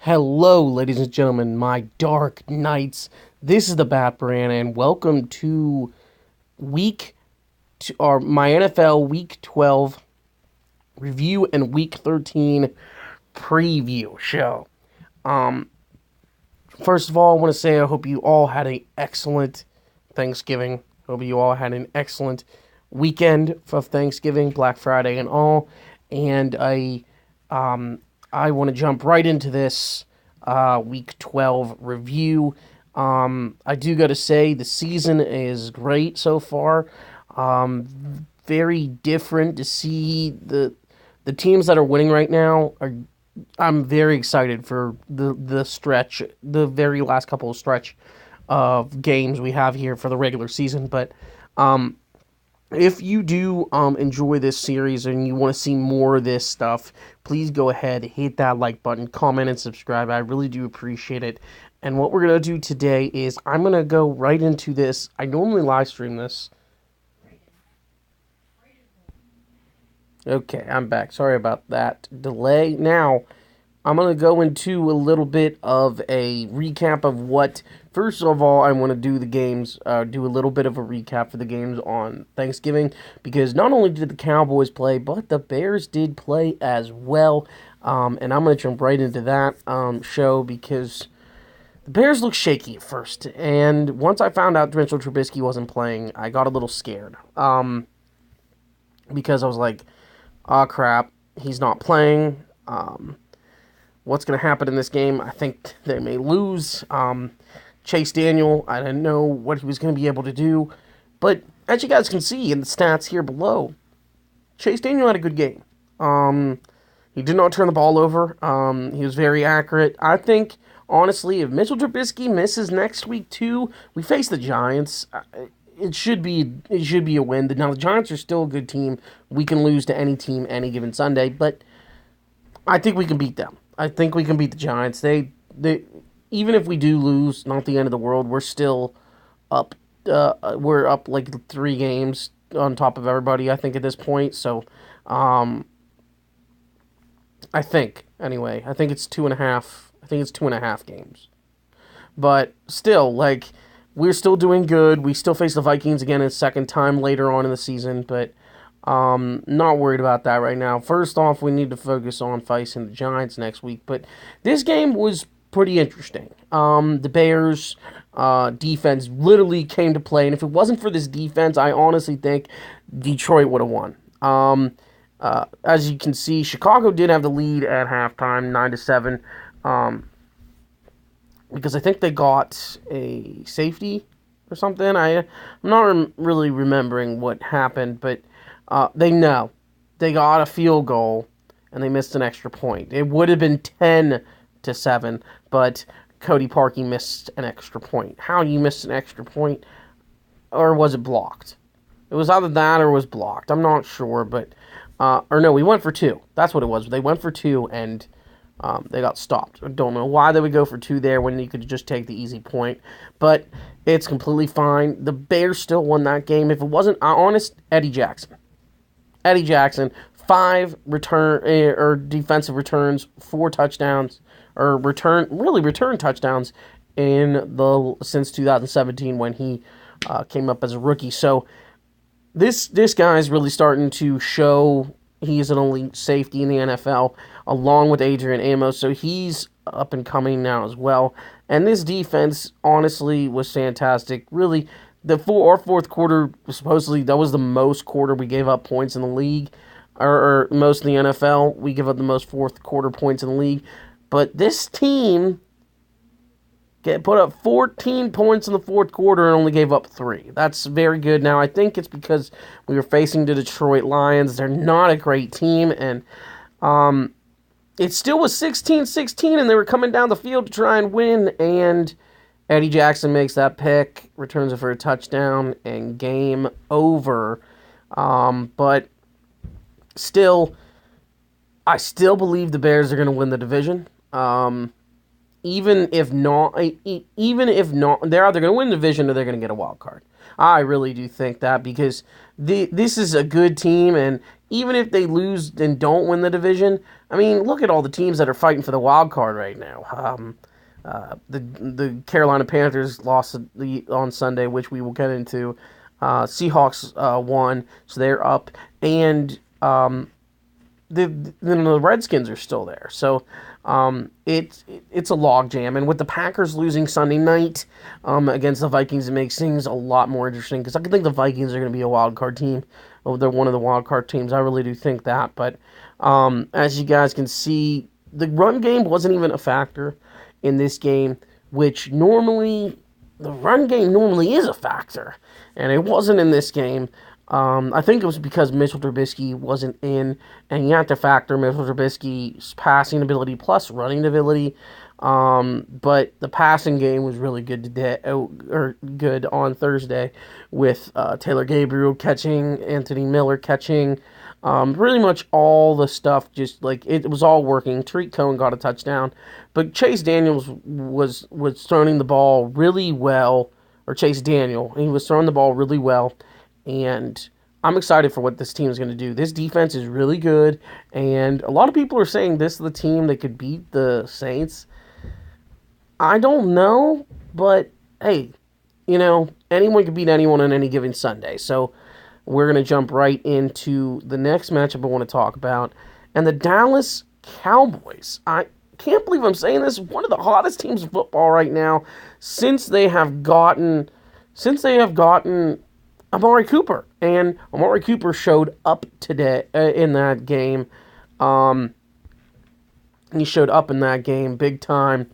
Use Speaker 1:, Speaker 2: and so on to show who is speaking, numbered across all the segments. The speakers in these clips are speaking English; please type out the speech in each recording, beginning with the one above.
Speaker 1: Hello, ladies and gentlemen, my dark knights. This is the Batbran, and welcome to my NFL Week 12 review and Week 13 preview show. First of all, I want to say I hope you all had an excellent Thanksgiving. Hope you all had an excellent weekend of Thanksgiving, Black Friday, and all. And I want to jump right into this Week 12 review. I do got to say the season is great so far. Very different to see the teams that are winning right now. I'm very excited for the stretch, the very last couple of stretch of games we have here for the regular season. But if you do enjoy this series and you want to see more of this stuff, please go ahead, hit that like button, comment, and subscribe. I really do appreciate it. And what we're going to do today is I'm going to go right into this. I normally live stream this. Okay, I'm back. Sorry about that delay. Now, I'm going to go into a little bit of a recap of what... First of all, I want to do the games, do a little bit of a recap for the games on Thanksgiving, because not only did the Cowboys play, but the Bears did play as well. And I'm going to jump right into that show, because the Bears looked shaky at first. And once I found out Mitchell Trubisky wasn't playing, I got a little scared. Because I was like, oh crap, he's not playing. What's going to happen in this game? I think they may lose. Chase Daniel, I didn't know what he was going to be able to do. But as you guys can see in the stats here below, Chase Daniel had a good game. He did not turn the ball over. He was very accurate. I think, honestly, if Mitchell Trubisky misses next week too, we face the Giants. It should be a win. Now, the Giants are still a good team. We can lose to any team any given Sunday, but I think we can beat them. I think we can beat the Giants. They even if we do lose, not the end of the world. We're still up. We're up like 3 games on top of everybody, I think, at this point. So, I think anyway. I think it's 2.5. I think it's 2.5 games. But still, like, we're still doing good. We still face the Vikings again a second time later on in the season, but not worried about that right now. First off, we need to focus on facing the Giants next week. But this game was pretty interesting. The Bears defense literally came to play, and if it wasn't for this defense, I honestly think Detroit would have won. As you can see, Chicago did have the lead at halftime, 9-7, because I think they got a safety or something. I'm not really remembering what happened, but they got a field goal, and they missed an extra point. It would have been 10-7, but Cody Parkey missed an extra point. How you missed an extra point? Or was it blocked? It was either that or it was blocked. I'm not sure, but... or no, we went for 2. That's what it was. They went for 2, and they got stopped. I don't know why they would go for 2 there when you could just take the easy point. But it's completely fine. The Bears still won that game. If it wasn't honest, Eddie Jackson, 5 defensive returns, 4 touchdowns, or return touchdowns since 2017 when he came up as a rookie. So this guy's really starting to show he's an elite safety in the NFL, along with Adrian Amos. So he's up and coming now as well. And this defense, honestly, was fantastic. Really, our fourth quarter, supposedly, that was the most quarter we gave up points in the league, or most in the NFL. We give up the most fourth quarter points in the league. But this team put up 14 points in the fourth quarter and only gave up 3. That's very good. Now, I think it's because we were facing the Detroit Lions. They're not a great team, and it still was 16-16, and they were coming down the field to try and win, and Eddie Jackson makes that pick, returns it for a touchdown, and game over. But still, I still believe the Bears are going to win the division. Even if not, they're either going to win the division or they're going to get a wild card. I really do think that, because this is a good team, and even if they lose and don't win the division, I mean, look at all the teams that are fighting for the wild card right now. The Carolina Panthers lost on Sunday, which we will get into. Seahawks won, so they're up, and the Redskins are still there. So it's a logjam, and with the Packers losing Sunday night against the Vikings, it makes things a lot more interesting, because I think the Vikings are going to be a wild card team. They're one of the wild card teams. I really do think that. But as you guys can see, the run game wasn't even a factor in this game, which normally, the run game normally is a factor, and it wasn't in this game. I think it was because Mitchell Trubisky wasn't in, and you have to factor Mitchell Trubisky's passing ability plus running ability. But the passing game was really good today, or good on Thursday, with Taylor Gabriel catching, Anthony Miller catching, really much all the stuff. Just like it was all working. Tariq Cohen got a touchdown, but Chase Daniels was throwing the ball really well, or Chase Daniel, he was throwing the ball really well, and I'm excited for what this team is going to do. This defense is really good, and a lot of people are saying this is the team that could beat the Saints. I don't know, but hey, anyone can beat anyone on any given Sunday. So we're going to jump right into the next matchup I want to talk about, and the Dallas Cowboys. I can't believe I'm saying this. One of the hottest teams in football right now, since they have gotten Amari Cooper, and Amari Cooper showed up today in that game. He showed up in that game big time.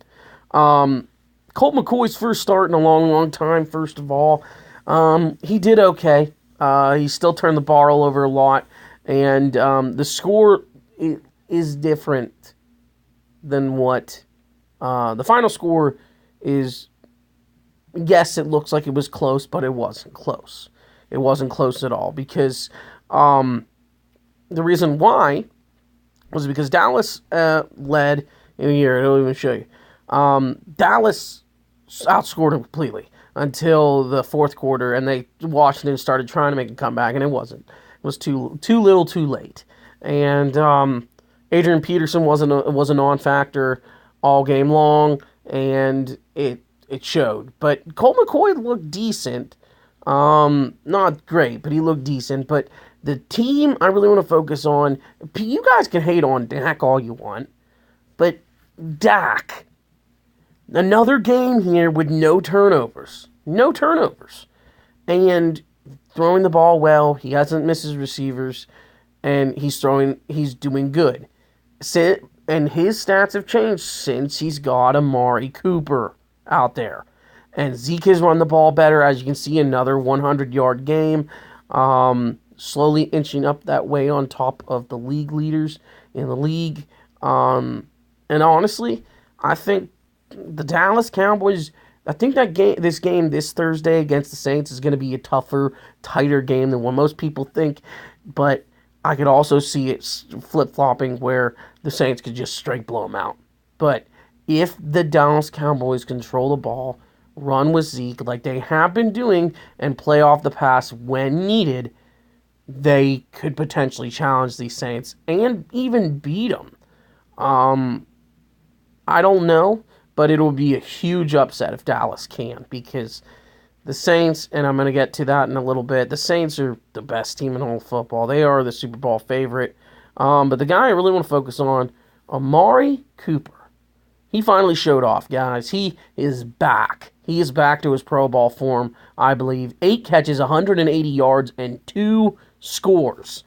Speaker 1: Colt McCoy's first start in a long, long time, first of all. He did okay. He still turned the ball over a lot, and the score is different than what the final score is. Yes, it looks like it was close, but it wasn't close. It wasn't close at all, because the reason why was because Dallas led in here. It'll even show you. Dallas outscored them completely until the fourth quarter, and Washington started trying to make a comeback, and it wasn't. It was too little, too late. And Adrian Peterson was a non-factor all game long, and it showed. But Colt McCoy looked decent. Not great, but he looked decent. But the team I really want to focus on, you guys can hate on Dak all you want, but Dak, another game here with no turnovers. No turnovers. And throwing the ball well. He hasn't missed his receivers, and he's doing good. And his stats have changed since he's got Amari Cooper out there. And Zeke has run the ball better. As you can see, another 100-yard game. Slowly inching up that way on top of the league leaders in the league. And honestly, I think the Dallas Cowboys, I think this Thursday against the Saints is going to be a tougher, tighter game than what most people think. But I could also see it flip-flopping where the Saints could just straight blow them out. But if the Dallas Cowboys control the ball, run with Zeke like they have been doing, and play off the pass when needed, they could potentially challenge these Saints and even beat them. I don't know, but it'll be a huge upset if Dallas can, because the Saints, and I'm going to get to that in a little bit, the Saints are the best team in all football. They are the Super Bowl favorite. But the guy I really want to focus on, Amari Cooper. He finally showed off, guys. He is back. He is back to his Pro Bowl form, I believe. 8 catches, 180 yards, and 2 scores.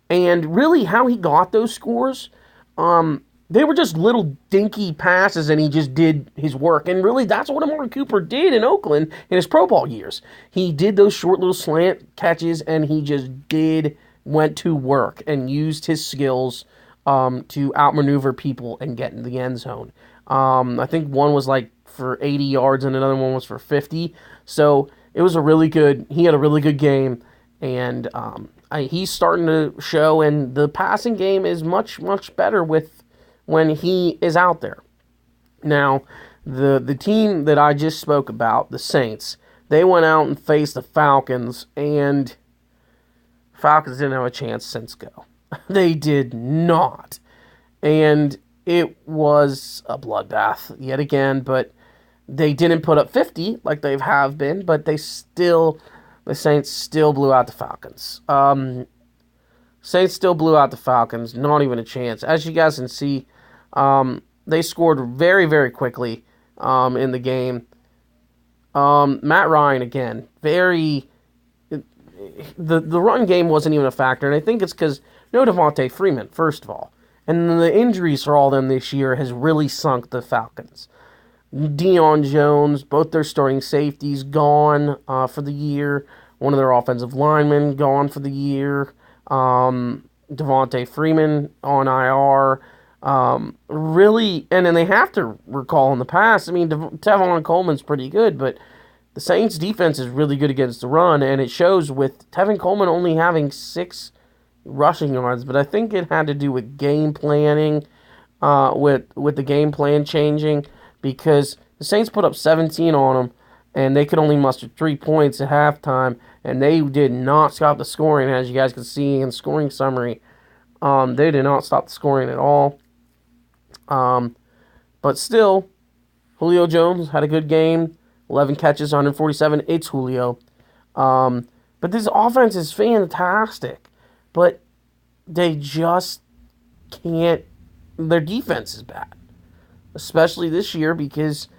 Speaker 1: And really, how he got those scores, they were just little dinky passes, and he just did his work. And really, that's what Amari Cooper did in Oakland in his Pro Bowl years. He did those short little slant catches, and he just went to work and used his skills to outmaneuver people and get in the end zone. I think one was like for 80 yards and another one was for 50. So it was he had a really good game, and he's starting to show, and the passing game is much, much better when he is out there. Now, the team that I just spoke about, the Saints, they went out and faced the Falcons, and Falcons didn't have a chance since go. They did not. And it was a bloodbath yet again, but they didn't put up 50 like they have been, but the Saints still blew out the Falcons. Saints still blew out the Falcons, not even a chance. As you guys can see, they scored very, very quickly in the game. Matt Ryan, again, the run game wasn't even a factor, and I think it's because no Devontae Freeman, first of all. And the injuries for all of them this year has really sunk the Falcons. Deion Jones, both their starting safeties gone for the year. One of their offensive linemen gone for the year. Devontae Freeman on IR. Really, and then they have to recall in the past, I mean, Tevin Coleman's pretty good, but the Saints' defense is really good against the run, and it shows with Tevin Coleman only having 6 rushing yards, but I think it had to do with game planning, with the game plan changing, because the Saints put up 17 on them, and they could only muster 3 points at halftime, and they did not stop the scoring, as you guys can see in the scoring summary. They did not stop the scoring at all. But still, Julio Jones had a good game, 11 catches, 147. It's Julio. But this offense is fantastic. But they just can't. Their defense is bad, especially this year because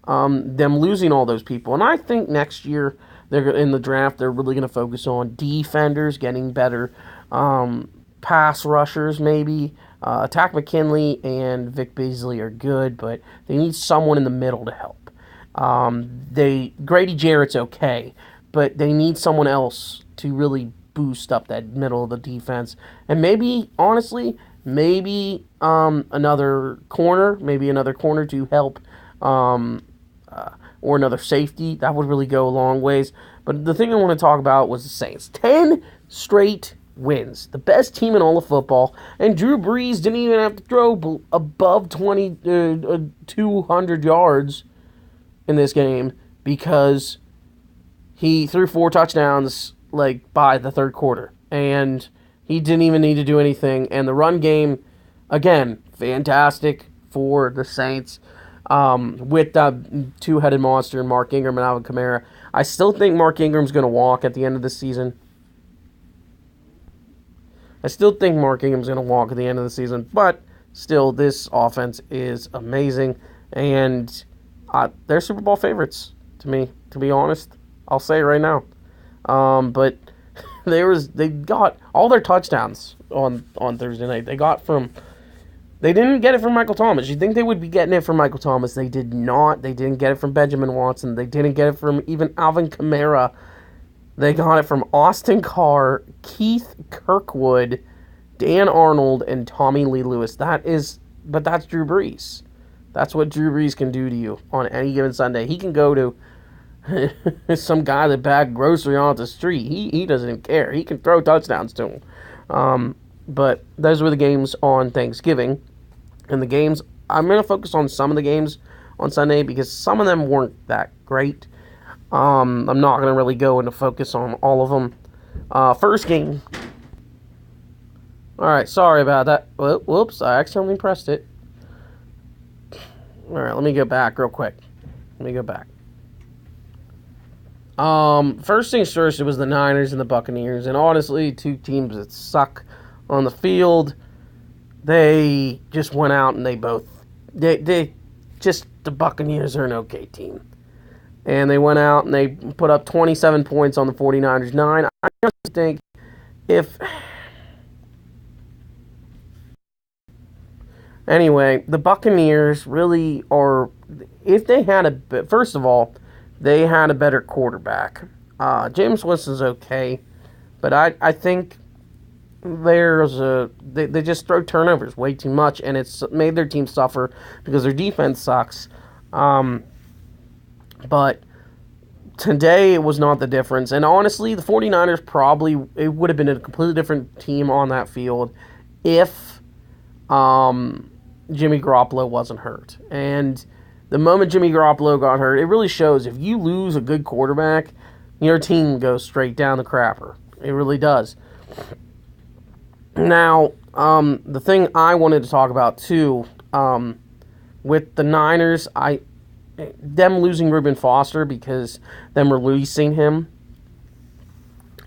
Speaker 1: them losing all those people. And I think next year they're in the draft. They're really going to focus on defenders, getting better pass rushers, maybe. Attack McKinley and Vic Beasley are good, but they need someone in the middle to help. Grady Jarrett's okay, but they need someone else to really boost up that middle of the defense. And maybe, honestly, another corner to help, or another safety. That would really go a long ways. But the thing I want to talk about was the Saints. 10 straight wins. The best team in all of football. And Drew Brees didn't even have to throw above 200 yards in this game because he threw 4 touchdowns by the third quarter. And he didn't even need to do anything. And the run game, again, fantastic for the Saints. With the two-headed monster, Mark Ingram and Alvin Kamara. I still think Mark Ingram's going to walk at the end of the season. But still, this offense is amazing. And they're Super Bowl favorites, to me, to be honest. I'll say it right now. But they got all their touchdowns on Thursday night. They didn't get it from Michael Thomas. You'd think they would be getting it from Michael Thomas. They did not. They didn't get it from Benjamin Watson. They didn't get it from even Alvin Kamara. They got it from Austin Carr, Keith Kirkwood, Dan Arnold, and Tommy Lee Lewis. But that's Drew Brees. That's what Drew Brees can do to you on any given Sunday. He can go to some guy that bagged grocery on the street. He doesn't even care. He can throw touchdowns to him. But those were the games on Thanksgiving. And the games, I'm going to focus on some of the games on Sunday because some of them weren't that great. I'm not going to really go into focus on all of them. First game. Alright, sorry about that. Whoops, I accidentally pressed it. Alright, let me go back real quick. First things first, it was the Niners and the Buccaneers. And honestly, 2 teams that suck on the field. They just went out and the Buccaneers are an okay team. And they went out and they put up 27 points on the 49ers. 9. I just think anyway, the Buccaneers really are, first of all, they had a better quarterback. James Winston's okay, but I think they just throw turnovers way too much, and it's made their team suffer because their defense sucks. But today it was not the difference. And honestly, the 49ers it would have been a completely different team on that field if Jimmy Garoppolo wasn't hurt. And the moment Jimmy Garoppolo got hurt, it really shows if you lose a good quarterback, your team goes straight down the crapper. It really does. Now, the thing I wanted to talk about too, with the Niners, them losing Reuben Foster because them releasing him.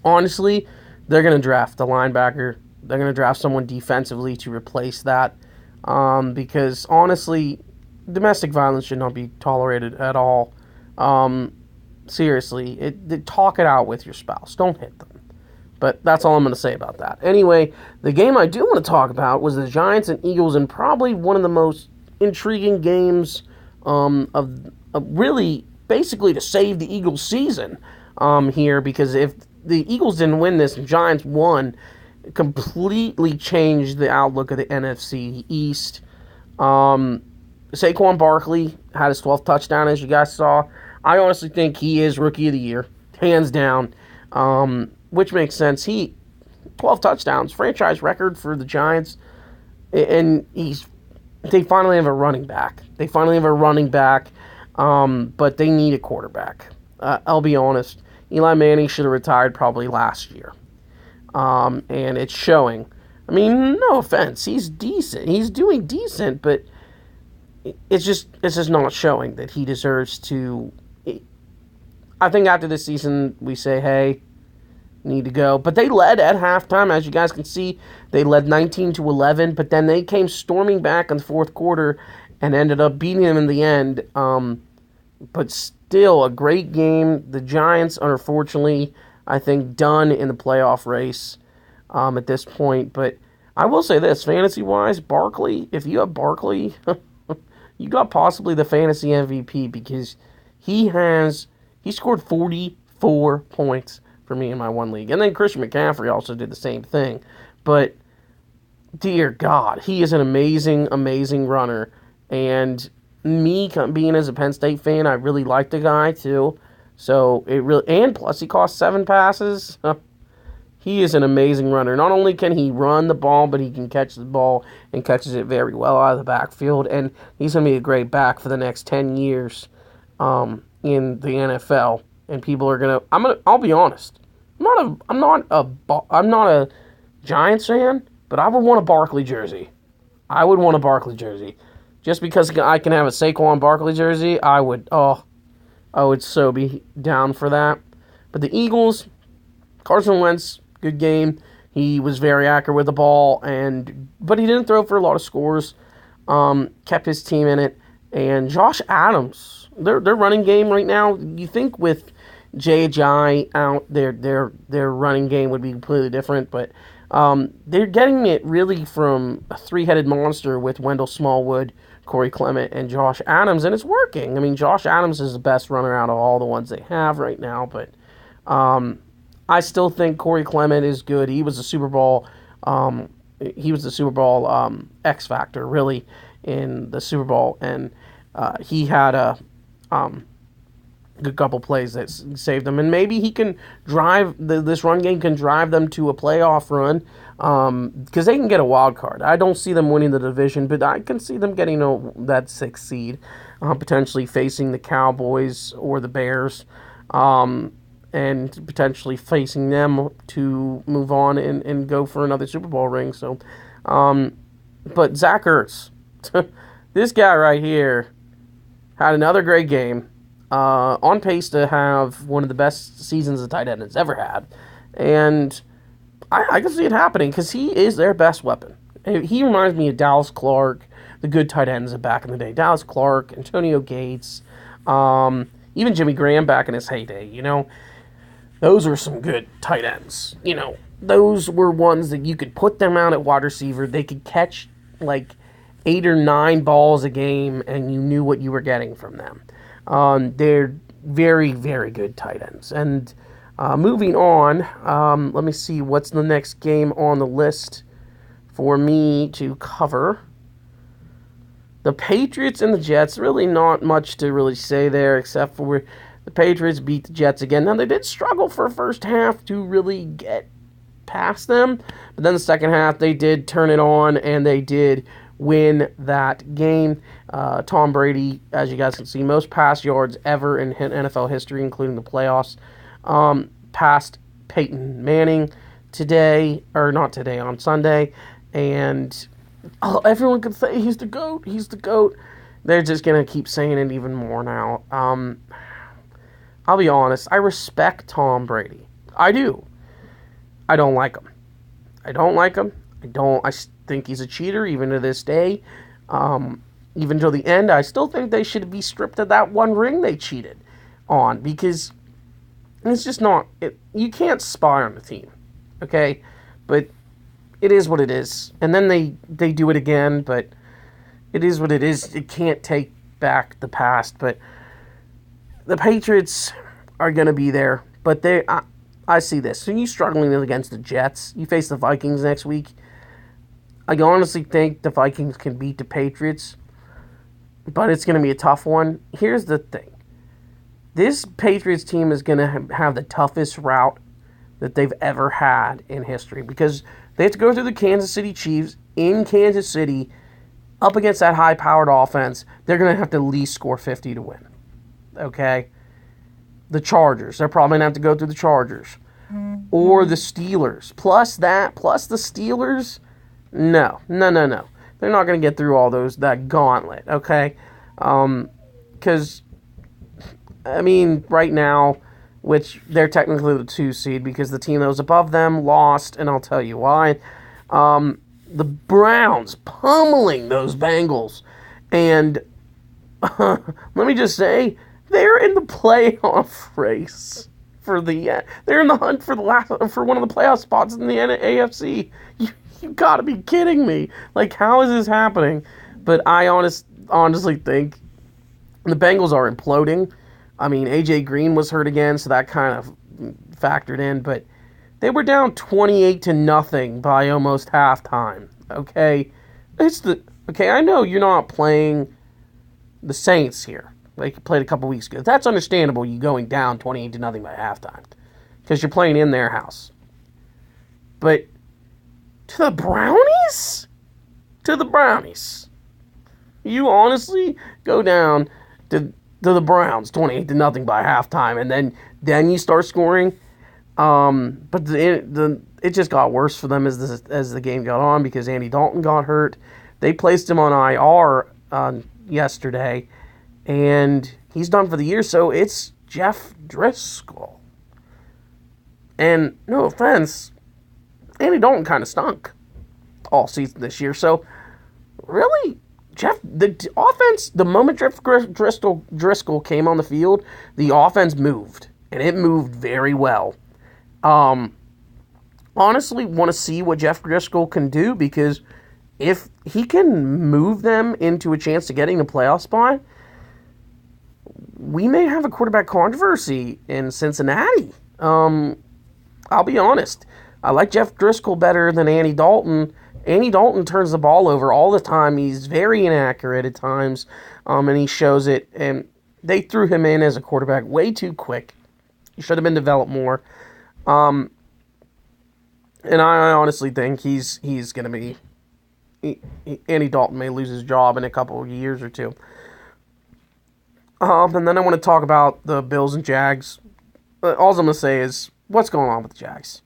Speaker 1: Honestly, they're going to draft a linebacker. They're going to draft someone defensively to replace that, because honestly, domestic violence should not be tolerated at all. Seriously, talk it out with your spouse. Don't hit them. But that's all I'm going to say about that. Anyway, the game I do want to talk about was the Giants and Eagles, and probably one of the most intriguing games of really basically to save the Eagles' season here, because if the Eagles didn't win this and Giants won, it completely changed the outlook of the NFC East. Saquon Barkley had his 12th touchdown, as you guys saw. I honestly think he is Rookie of the Year, hands down, which makes sense. 12 touchdowns, franchise record for the Giants, and they finally have a running back. But they need a quarterback. I'll be honest. Eli Manning should have retired probably last year, and it's showing. I mean, no offense, he's decent. He's doing decent, but it's just not showing that he deserves to. I think after this season, we say, hey, need to go. But they led at halftime, as you guys can see. They led 19-11, but then they came storming back in the fourth quarter and ended up beating them in the end. But still, a great game. The Giants, unfortunately, I think, done in the playoff race at this point. But I will say this, fantasy-wise, Barkley, if you have Barkley, you got possibly the fantasy MVP, because he scored 44 points for me in my one league. And then Christian McCaffrey also did the same thing. But, dear God, he is an amazing, amazing runner. And me being as a Penn State fan, I really like the guy too. So, and plus he cost 7 passes. He is an amazing runner. Not only can he run the ball, but he can catch the ball and catches it very well out of the backfield. And he's going to be a great back for the next 10 years in the NFL. And people are going to, I'll be honest. I'm not a Giants fan, but I would want a Barkley jersey. Just because I can have a Saquon Barkley jersey, I would so be down for that. But the Eagles, Carson Wentz, good game. He was very accurate with the ball, but he didn't throw for a lot of scores. Kept his team in it. And Josh Adams, their running game right now, you think with J.J. out, their running game would be completely different, but they're getting it really from a three-headed monster with Wendell Smallwood, Corey Clement, and Josh Adams, and it's working. I mean, Josh Adams is the best runner out of all the ones they have right now, but I still think Corey Clement is good. He was the Super Bowl X Factor, really, in the Super Bowl, and he had a good couple plays that saved them, and maybe he can drive this run game can drive them to a playoff run, because they can get a wild card. I don't see them winning the division, but I can see them getting that 6th seed, potentially facing the Cowboys or the Bears, and potentially facing them to move on and go for another Super Bowl ring. So, but Zach Ertz, this guy right here, had another great game. On pace to have one of the best seasons a tight end has ever had. And I can see it happening because he is their best weapon. He reminds me of Dallas Clark, the good tight ends of back in the day. Dallas Clark, Antonio Gates, even Jimmy Graham back in his heyday, Those were some good tight ends. Those were ones that you could put them out at wide receiver. They could catch like 8 or 9 balls a game, and you knew what you were getting from them. They're very, very good tight ends. And moving on, let me see what's the next game on the list for me to cover. The Patriots and the Jets, really not much to really say there, except for the Patriots beat the Jets again. Now, they did struggle for a first half to really get past them, but then the second half, they did turn it on, and they did win that game. Tom Brady, as you guys can see, most pass yards ever in NFL history, including the playoffs. Passed Peyton Manning today, or not today, on Sunday, and everyone could say he's the GOAT, he's the GOAT. They're just going to keep saying it even more now. I'll be honest, I respect Tom Brady. I do. I don't like him. I think he's a cheater, even to this day. Even till the end, I still think they should be stripped of that one ring they cheated on, because it's just not, you can't spy on the team, okay? But it is what it is. And then they do it again, but it is what it is. It can't take back the past, but the Patriots are going to be there. But I see this. So you struggling against the Jets. You face the Vikings next week. I honestly think the Vikings can beat the Patriots, but it's going to be a tough one. Here's the thing. This Patriots team is going to have the toughest route that they've ever had in history, because they have to go through the Kansas City Chiefs in Kansas City up against that high-powered offense. They're going to have to at least score 50 to win. Okay? The Chargers. They're probably going to have to go through the Chargers. Or the Steelers. Plus the Steelers, no. They're not going to get through all that gauntlet, okay? Because, right now, which they're technically the 2 seed, because the team that was above them lost, and I'll tell you why. The Browns pummeling those Bengals. And let me just say, they're in the playoff race. They're in the hunt for one of the playoff spots in the AFC. You gotta be kidding me! Like, how is this happening? But I honestly think the Bengals are imploding. AJ Green was hurt again, so that kind of factored in. But they were down 28-0 by almost halftime. Okay, I know you're not playing the Saints here. Like you played a couple weeks ago. That's understandable, you going down 28-0 by halftime, because you're playing in their house. But to the Brownies? You honestly go down to the Browns 28-0 by halftime, and then you start scoring. But it just got worse for them as the game got on, because Andy Dalton got hurt. They placed him on IR yesterday, and he's done for the year, so it's Jeff Driscoll. And no offense, Andy Dalton kind of stunk all season this year. So really, the offense, the moment Jeff Driscoll came on the field, the offense moved, and it moved very well. Honestly, want to see what Jeff Driscoll can do, because if he can move them into a chance to getting a playoff spot, we may have a quarterback controversy in Cincinnati. I'll be honest. I like Jeff Driscoll better than Andy Dalton. Andy Dalton turns the ball over all the time. He's very inaccurate at times, and he shows it. And they threw him in as a quarterback way too quick. He should have been developed more. And I honestly think he's going to be... Andy Dalton may lose his job in a couple of years or two. And then I want to talk about the Bills and Jags. All I'm going to say is, what's going on with the Jags?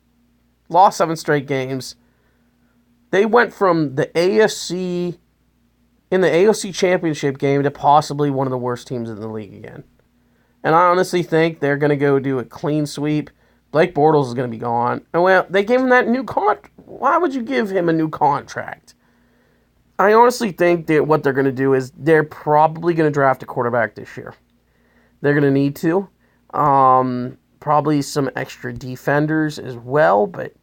Speaker 1: Lost 7 straight games. They went from the AFC Championship game to possibly one of the worst teams in the league again. And I honestly think they're going to go do a clean sweep. Blake Bortles is going to be gone. And well, they gave him that new contract. Why would you give him a new contract? I honestly think that what they're going to do is they're probably going to draft a quarterback this year. They're going to need to. Probably some extra defenders as well, but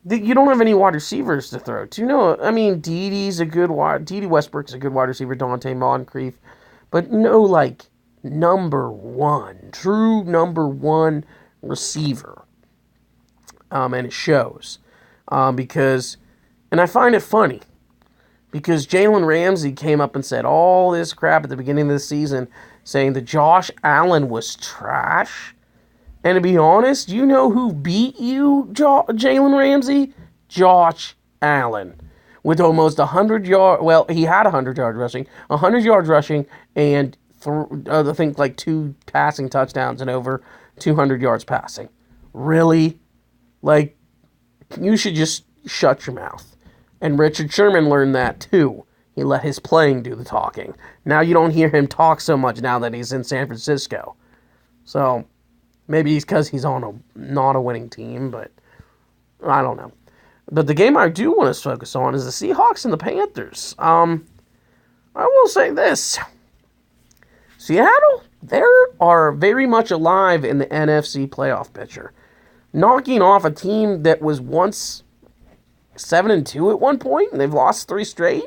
Speaker 1: you don't have any wide receivers to throw to. Dede Westbrook's a good wide receiver, Dante Moncrief, but no, true number one receiver. And it shows. Because I find it funny, because Jalen Ramsey came up and said all this crap at the beginning of the season, saying that Josh Allen was trash. And to be honest, you know who beat you, Jalen Ramsey? Josh Allen. With almost 100 yards, well, he had 100 yards rushing, 100 yards rushing, and I think 2 passing touchdowns and over 200 yards passing. Really? You should just shut your mouth. And Richard Sherman learned that too. He let his playing do the talking. Now you don't hear him talk so much now that he's in San Francisco. So maybe it's because he's on not a winning team, but I don't know. But the game I do want to focus on is the Seahawks and the Panthers. I will say this. Seattle, they are very much alive in the NFC playoff picture. Knocking off a team that was once 7-2 at one point, and they've lost 3 straight?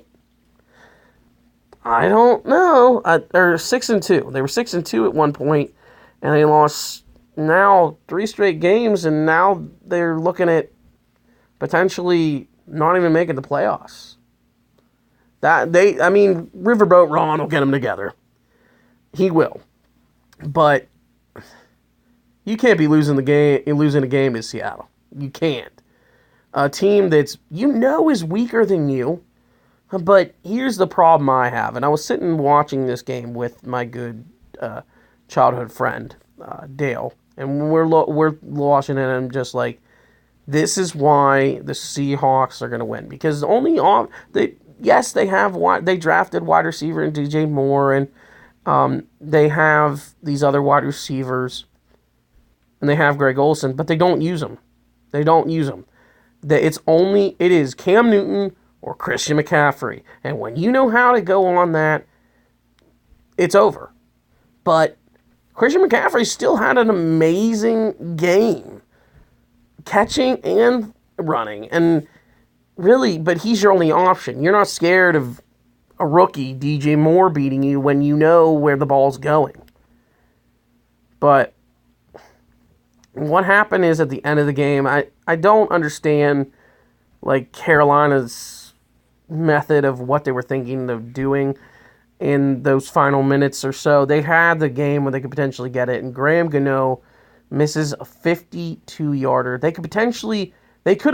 Speaker 1: I don't know. Or 6-2. They were 6-2 at one point, and they lost now 3 straight games, and now they're looking at potentially not even making the playoffs. Riverboat Ron will get them together. He will. But you can't be losing a game to Seattle. You can't. A team that's, is weaker than you. But here's the problem I have. And I was sitting watching this game with my good childhood friend, Dale. And we're watching it, and I'm just like, this is why the Seahawks are going to win. Because they drafted wide receiver in DJ Moore, and they have these other wide receivers, and they have Greg Olsen, but they don't use them. It is Cam Newton or Christian McCaffrey. And when you know how to go on that, it's over. But Christian McCaffrey still had an amazing game, catching and running. And really, but he's your only option. You're not scared of a rookie, DJ Moore, beating you when you know where the ball's going. But what happened is at the end of the game, I don't understand Carolina's method of what they were thinking of doing in those final minutes or so. They had the game where they could potentially get it, and Graham Gano misses a 52-yarder. They could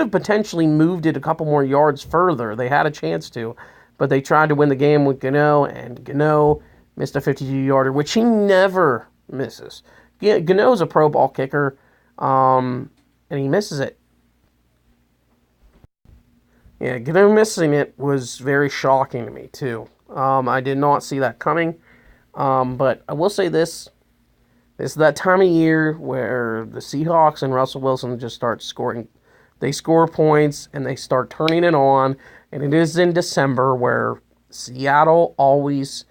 Speaker 1: have potentially moved it a couple more yards further. They had a chance to, but they tried to win the game with Gano, and Gano missed a 52-yarder, which he never misses. Gano's a pro ball kicker, and he misses it. Yeah, Gano missing it was very shocking to me, too. I did not see that coming, but I will say this. This is that time of year where the Seahawks and Russell Wilson just start scoring. They score points, and they start turning it on, and it is in December where Seattle always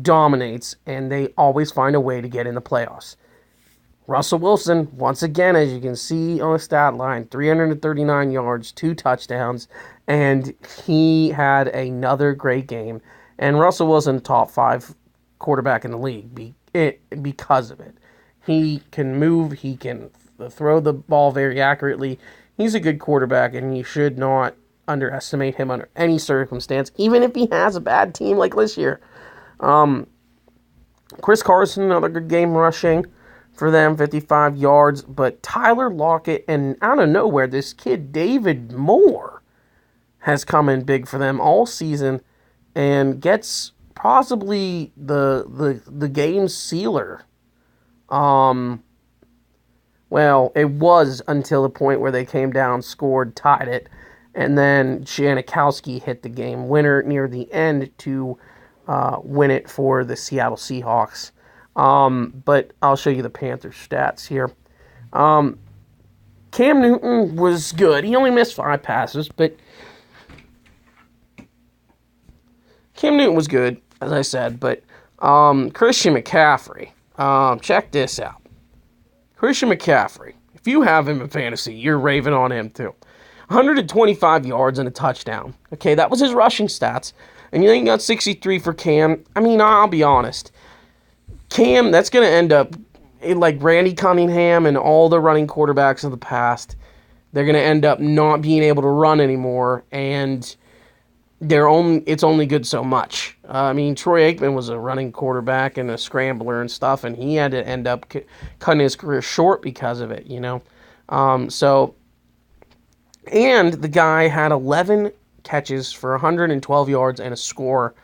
Speaker 1: dominates, and they always find a way to get in the playoffs. Russell Wilson, once again, as you can see on the stat line, 339 yards, 2 touchdowns, and he had another great game. And Russell Wilson, top 5 quarterback in the league because of it. He can move, he can throw the ball very accurately. He's a good quarterback, and you should not underestimate him under any circumstance, even if he has a bad team like this year. Chris Carson, another good game rushing for them, 55 yards. But Tyler Lockett, and out of nowhere, this kid David Moore has come in big for them all season and gets possibly the game sealer. Well, it was until the point where they came down, scored, tied it, and then Janikowski hit the game winner near the end to win it for the Seattle Seahawks. But I'll show you the Panthers stats here. Cam Newton was good. He only missed 5 passes, but Cam Newton was good, as I said. But Christian McCaffrey, check this out. Christian McCaffrey, if you have him in fantasy, you're raving on him too. 125 yards and a touchdown. Okay, that was his rushing stats. And you think he got 63 for Cam? I mean, I'll be honest. Cam, that's going to end up like Randy Cunningham and all the running quarterbacks of the past. They're going to end up not being able to run anymore, and it's only good so much. I mean, Troy Aikman was a running quarterback and a scrambler and stuff, and he had to end up cutting his career short because of it, you know. And the guy had 11 catches for 112 yards and a score.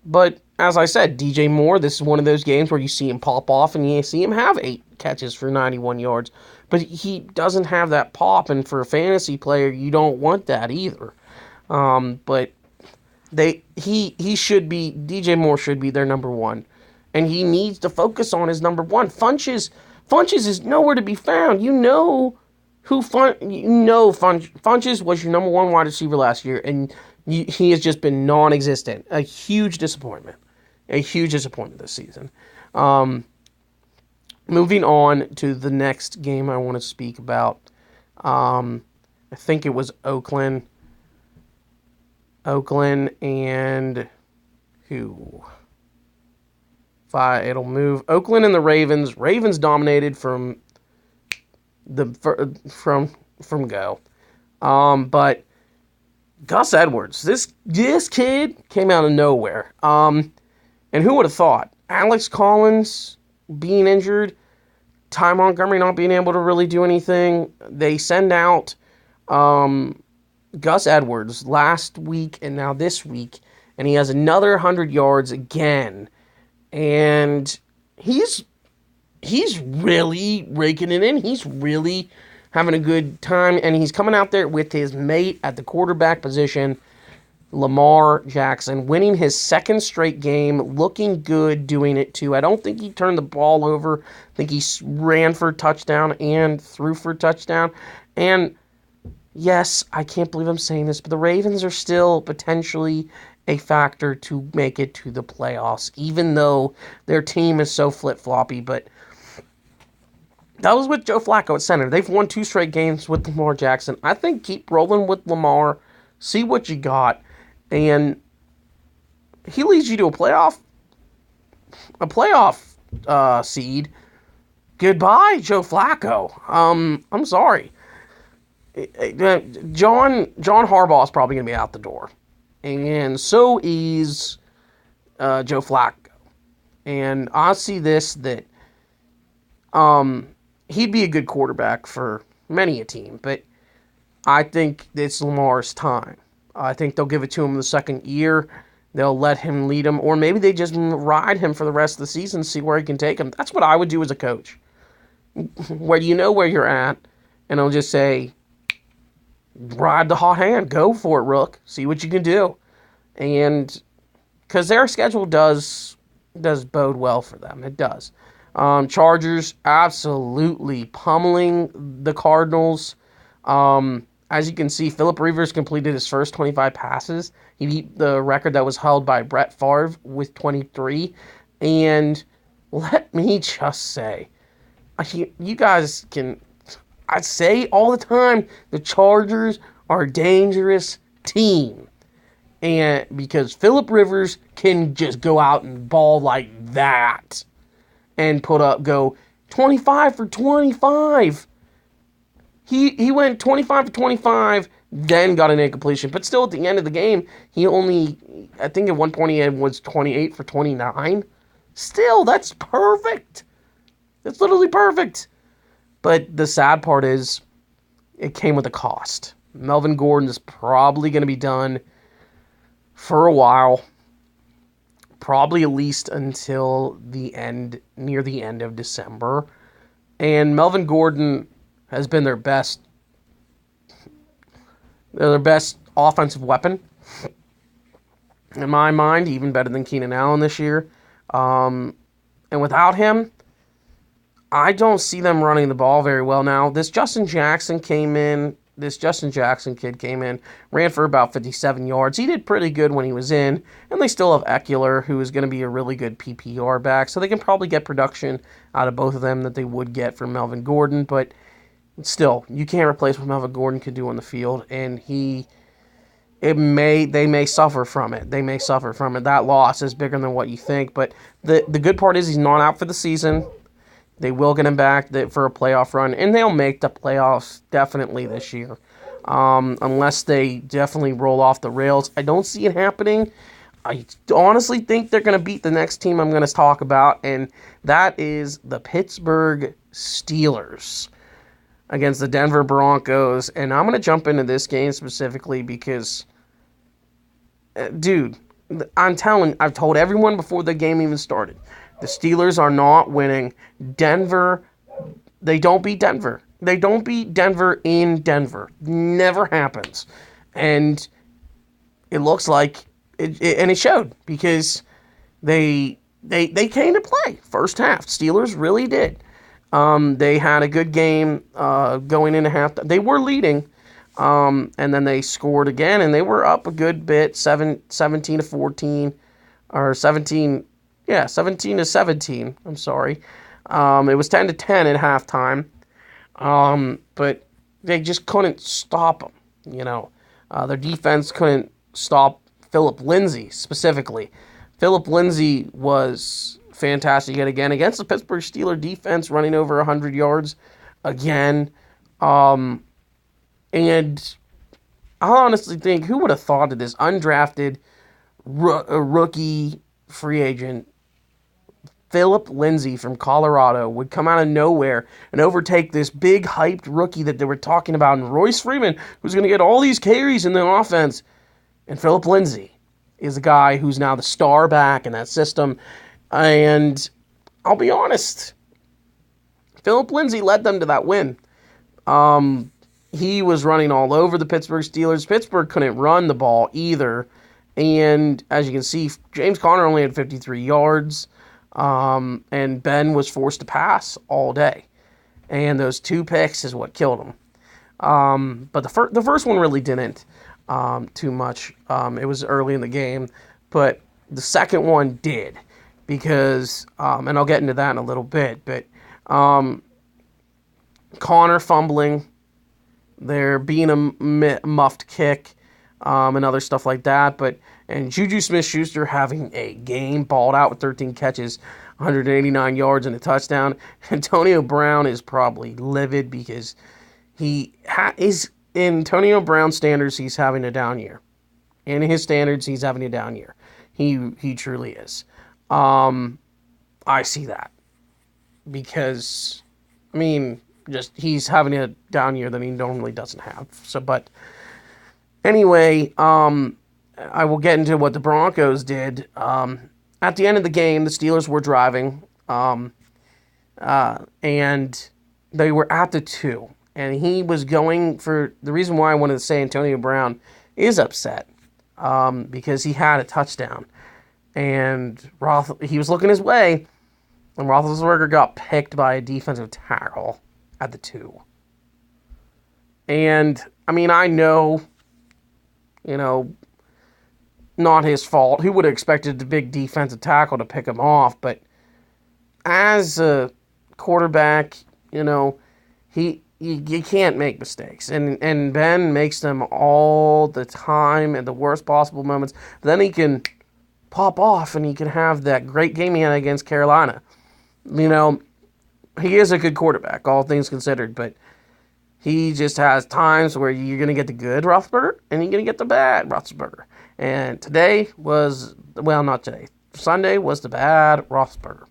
Speaker 1: But as I said, DJ Moore, this is one of those games where you see him pop off and you see him have 8 catches for 91 yards. But he doesn't have that pop, and for a fantasy player, you don't want that either. But he should be, DJ Moore should be their number one. And he needs to focus on his number one. Funches is nowhere to be found. You know Funches was your number one wide receiver last year, and he has just been non-existent. A huge disappointment this season. Moving on to the next game I want to speak about. I think it was Oakland and who? It'll move. Oakland and the Ravens. Ravens dominated from go. But Gus Edwards, this kid came out of nowhere. And who would have thought? Alex Collins being injured, Ty Montgomery not being able to really do anything. They send out Gus Edwards last week and now this week, and he has another 100 yards again. And he's really raking it in. He's really having a good time, and he's coming out there with his mate at the quarterback position, Lamar Jackson, winning his second straight game, looking good doing it too. I don't think he turned the ball over. I think he ran for a touchdown and threw for a touchdown. And yes, I can't believe I'm saying this, but the Ravens are still potentially a factor to make it to the playoffs, even though their team is so flip-floppy. But that was with Joe Flacco at center. They've won 2 straight games with Lamar Jackson. I think keep rolling with Lamar, see what you got, and he leads you to a playoff seed. Goodbye, Joe Flacco. I'm sorry. John Harbaugh is probably going to be out the door. And so is Joe Flacco. And I see that he'd be a good quarterback for many a team, but I think it's Lamar's time. I think they'll give it to him the second year. They'll let him lead him, or maybe they just ride him for the rest of the season, see where he can take him. That's what I would do as a coach. Where you know where you're at, and I'll just say, ride the hot hand. Go for it, Rook. See what you can do. And because their schedule does bode well for them. It does. Chargers absolutely pummeling the Cardinals. As you can see, Philip Rivers completed his first 25 passes. He beat the record that was held by Brett Favre with 23. And let me just say, you guys can... I say all the time, the Chargers are a dangerous team. And because Philip Rivers can just go out and ball like that and go 25 for 25. He went 25 for 25, then got an incompletion. But still, at the end of the game, I think at one point he was 28 for 29. Still, that's perfect. That's literally perfect. But the sad part is, it came with a cost. Melvin Gordon is probably going to be done for a while. Probably at least until near the end of December. And Melvin Gordon has been their best offensive weapon. In my mind, even better than Keenan Allen this year. And without him, I don't see them running the ball very well now. This Justin Jackson kid came in, ran for about 57 yards. He did pretty good when he was in, and they still have Eckler, who is going to be a really good PPR back, so they can probably get production out of both of them that they would get from Melvin Gordon, but still, you can't replace what Melvin Gordon can do on the field, and they may suffer from it. That loss is bigger than what you think, but the good part is he's not out for the season. They will get him back for a playoff run, and they'll make the playoffs definitely this year. Unless they definitely roll off the rails. I don't see it happening. I honestly think they're going to beat the next team I'm going to talk about, and that is the Pittsburgh Steelers against the Denver Broncos. And I'm going to jump into this game specifically because, dude, I've told everyone before the game even started, the Steelers are not winning. Denver They don't beat Denver. They don't beat Denver in Denver. Never happens. And it looks like and it showed because they came to play first half. Steelers really did. They had a good game going into half. They were leading, and then they scored again, and they were up a good bit, 17 to 14, or 17 to 17. I'm sorry. It was 10 to 10 at halftime, but they just couldn't stop them. Their defense couldn't stop Philip Lindsay specifically. Philip Lindsay was fantastic yet again against the Pittsburgh Steelers defense, running over 100 yards again. And I honestly think, who would have thought of this undrafted rookie free agent Philip Lindsay from Colorado would come out of nowhere and overtake this big hyped rookie that they were talking about, and Royce Freeman, who's going to get all these carries in the offense. And Philip Lindsay is a guy who's now the star back in that system. And I'll be honest, Philip Lindsay led them to that win. He was running all over the Pittsburgh Steelers. Pittsburgh couldn't run the ball either. And as you can see, James Conner only had 53 yards. And Ben was forced to pass all day. And those 2 picks is what killed him. But the first one really didn't too much. It was early in the game. But the second one did. Because, and I'll get into that in a little bit, but Connor fumbling, there being a muffed kick, and other stuff like that, and Juju Smith-Schuster having a game, balled out with 13 catches, 189 yards and a touchdown. Antonio Brown is probably livid because he is, in Antonio Brown standards, he's having a down year. In his standards, he's having a down year. He truly is. I see that because, he's having a down year that he normally doesn't have. So, but anyway, I will get into what the Broncos did. At the end of the game, the Steelers were driving, and they were at the 2, and he was going for, the reason why I wanted to say Antonio Brown is upset, because he had a touchdown. And he was looking his way, and Roethlisberger got picked by a defensive tackle at the 2. And, I know, not his fault. Who would have expected the big defensive tackle to pick him off? But as a quarterback, you can't make mistakes. And Ben makes them all the time at the worst possible moments. But then he can pop off and he can have that great game he had against Carolina. He is a good quarterback, all things considered, but he just has times where you're going to get the good Roethlisberger and you're going to get the bad Roethlisberger. And Sunday was the bad Roethlisberger.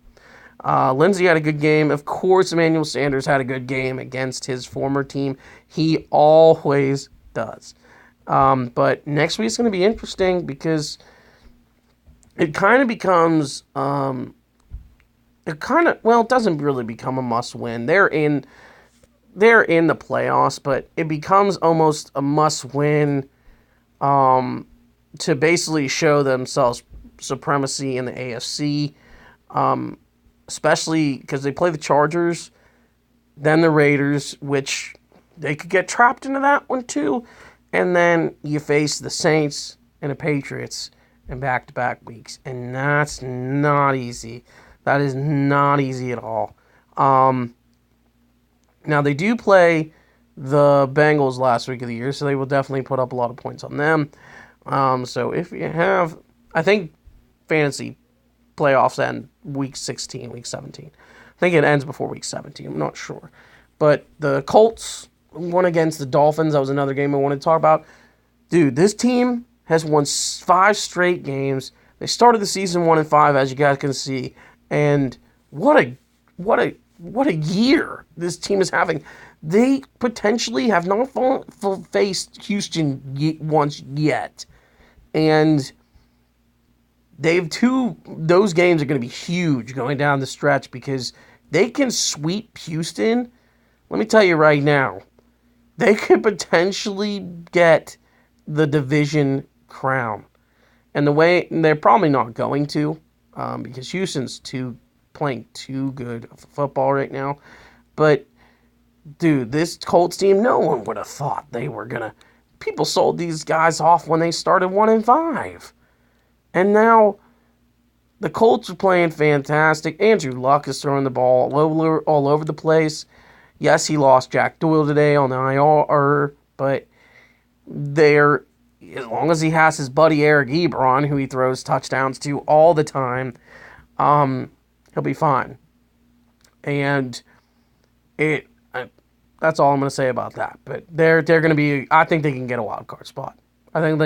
Speaker 1: Lindsay had a good game. Of course, Emmanuel Sanders had a good game against his former team. He always does. But next week's going to be interesting because it kind of becomes, it doesn't really become a must-win. They're in the playoffs, but it becomes almost a must-win to basically show themselves supremacy in the AFC, especially because they play the Chargers, then the Raiders, which they could get trapped into that one too, and then you face the Saints and the Patriots in back-to-back weeks, and that's not easy. That is not easy at all. Now, they do play the Bengals last week of the year, so they will definitely put up a lot of points on them. So if you have, I think fantasy playoffs end week 16, week 17. I think it ends before week 17. I'm not sure. But the Colts won against the Dolphins. That was another game I wanted to talk about. Dude, this team has won 5 straight games. They started the season 1-5, as you guys can see. And what a year this team is having. They potentially have not faced Houston once yet. And those games are going to be huge going down the stretch because they can sweep Houston let me tell you right now, they could potentially get the division crown. And they're probably not going to, because Houston's playing too good of football right now. But, dude, this Colts team, no one would have thought they were going to. People sold these guys off when they started 1-5. And now the Colts are playing fantastic. Andrew Luck is throwing the ball all over the place. Yes, he lost Jack Doyle today on the IR, but as long as he has his buddy Eric Ebron, who he throws touchdowns to all the time, he'll be fine. And that's all I'm going to say about that. But they're going to be. I think they can get a wild card spot. I think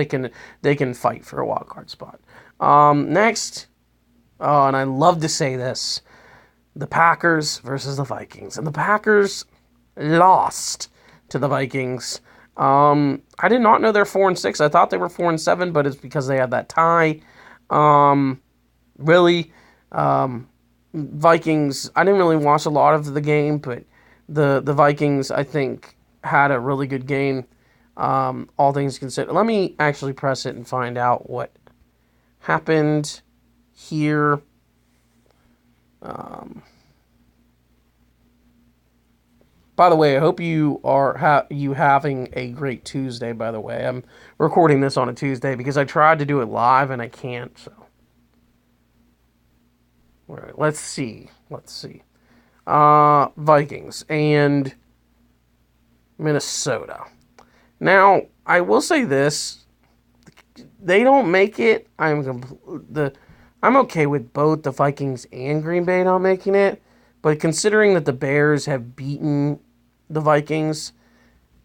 Speaker 1: they can fight for a wild card spot. Next, and I love to say this, the Packers versus the Vikings, and the Packers lost to the Vikings. I did not know they're 4-6. I thought they were 4-7, but it's because they had that tie. Vikings. I didn't really watch a lot of the game, but the Vikings, I think, had a really good game. All things considered. Let me actually press it and find out what happened here. By the way, I hope you are having a great Tuesday, by the way. I'm recording this on a Tuesday because I tried to do it live and I can't. So, all right, let's see. Vikings and Minnesota. Now, I will say this. They don't make it. I'm okay with both the Vikings and Green Bay not making it. But considering that the Bears have beaten the Vikings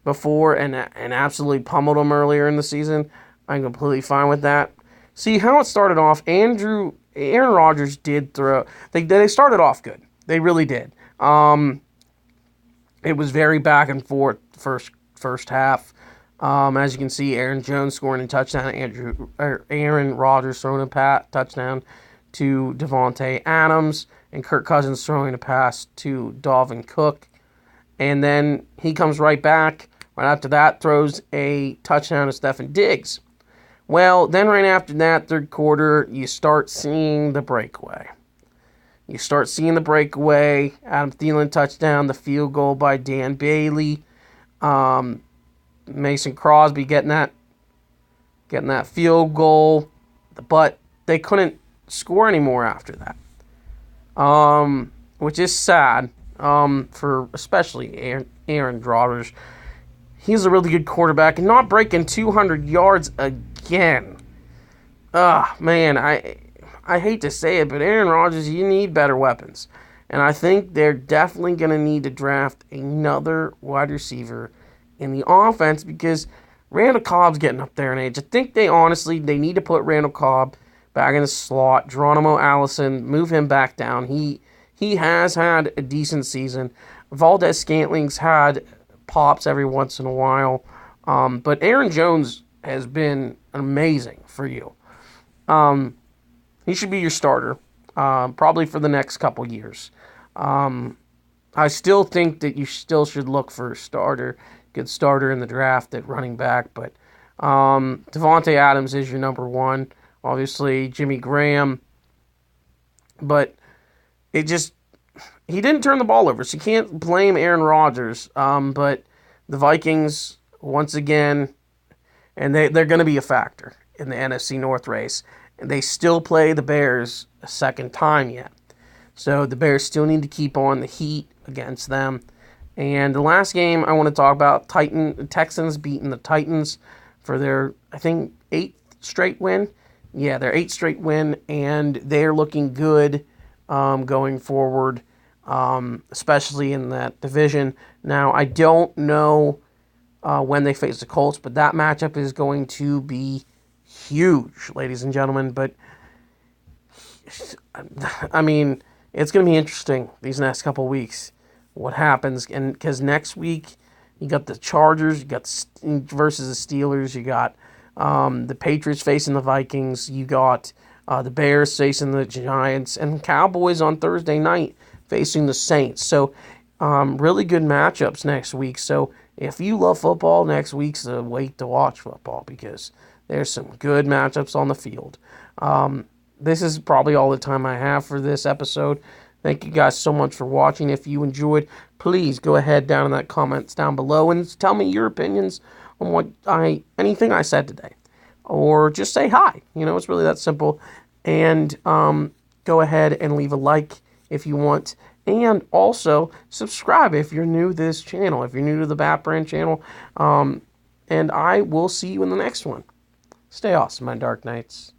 Speaker 1: before and absolutely pummeled them earlier in the season, I'm completely fine with that. See how it started off. Aaron Rodgers did throw. They started off good. They really did. It was very back and forth first half. As you can see, Aaron Jones scoring a touchdown. Aaron Rodgers throwing a touchdown to Devontae Adams, and Kirk Cousins throwing a pass to Dalvin Cook. And then he comes right back. Right after that, throws a touchdown to Stefon Diggs. Well, then right after that, third quarter, you start seeing the breakaway. Adam Thielen touchdown, the field goal by Dan Bailey. Mason Crosby getting that field goal. But they couldn't score anymore after that. Which is sad. For especially Aaron Rodgers. He's a really good quarterback and not breaking 200 yards again. Man, I hate to say it, but Aaron Rodgers, you need better weapons. And I think they're definitely going to need to draft another wide receiver in the offense because Randall Cobb's getting up there in age. I think they need to put Randall Cobb back in the slot. Geronimo Allison, move him back down. He has had a decent season. Valdez-Scantling's had pops every once in a while. But Aaron Jones has been amazing for you. He should be your starter, probably for the next couple years. I still think that you still should look for a good starter in the draft at running back. But Devontae Adams is your number one. Obviously, Jimmy Graham. But he didn't turn the ball over, so you can't blame Aaron Rodgers. But the Vikings, once again, and they're going to be a factor in the NFC North race. And they still play the Bears a second time yet. So the Bears still need to keep on the heat against them. And the last game I want to talk about, Texans beating the Titans for their, I think, 8th straight win. Yeah, their 8th straight win, and they're looking good going forward, especially in that division. Now, I don't know when they face the Colts, but that matchup is going to be huge, ladies and gentlemen. But, I mean, it's going to be interesting these next couple weeks, what happens. And because next week, you got the Chargers, you got versus the Steelers, you got the Patriots facing the Vikings, you got the Bears facing the Giants, and Cowboys on Thursday night facing the Saints. So Really good matchups next week. So if you love football, next week's the week to watch football because there's some good matchups on the field. This is probably all the time I have for this episode. Thank you guys so much for watching. If you enjoyed, please go ahead down in that comments down below and tell me your opinions on anything I said today. Or just say hi. It's really that simple. And go ahead and leave a like if you want. And also subscribe if you're new to this channel, if you're new to the Batbran channel. And I will see you in the next one. Stay awesome, my Dark Knights.